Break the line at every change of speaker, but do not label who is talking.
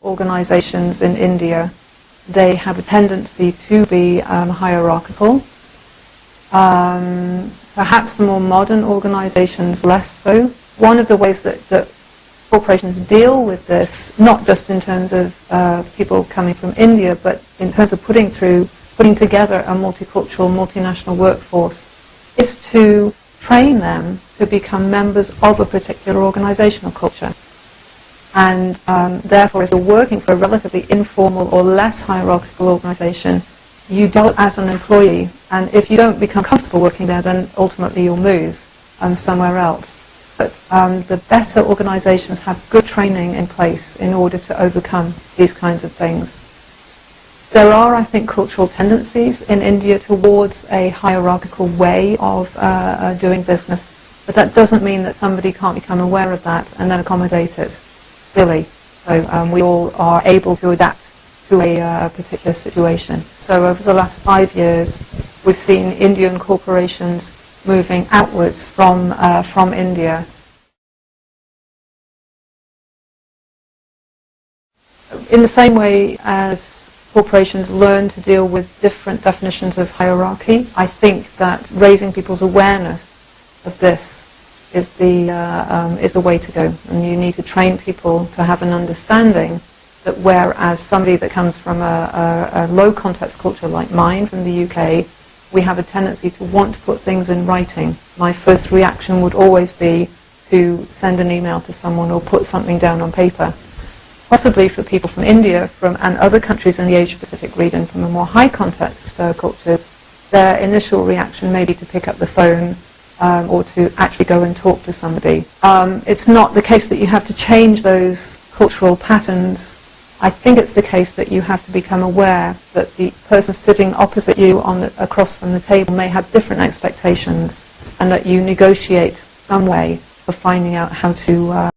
organizations in India, they have a tendency to be hierarchical. Perhaps the more modern organizations less so. One of the ways that corporations deal with this, not just in terms of people coming from India, but in terms of putting together a multicultural, multinational workforce, is to train them to become members of a particular organizational culture. And therefore, if you're working for a relatively informal or less hierarchical organization, you develop as an employee, and if you don't become comfortable working there, then ultimately you'll move somewhere else. But the better organizations have good training in place in order to overcome these kinds of things. There are, I think, cultural tendencies in India towards a hierarchical way of doing business, but that doesn't mean that somebody can't become aware of that and then accommodate it, really. So we all are able to adapt to a particular situation. So over the last 5 years, we've seen Indian corporations moving outwards from India. In the same way as corporations learn to deal with different definitions of hierarchy, I think that raising people's awareness of this is the way to go. And you need to train people to have an understanding that whereas somebody that comes from a low context culture like mine from the UK, we have a tendency to want to put things in writing. My first reaction would always be to send an email to someone or put something down on paper. Possibly for people from India and other countries in the Asia-Pacific region from a more high context cultures, their initial reaction may be to pick up the phone or to actually go and talk to somebody. It's not the case that you have to change those cultural patterns. I think it's the case that you have to become aware that the person sitting opposite you across from the table may have different expectations, and that you negotiate some way of finding out how to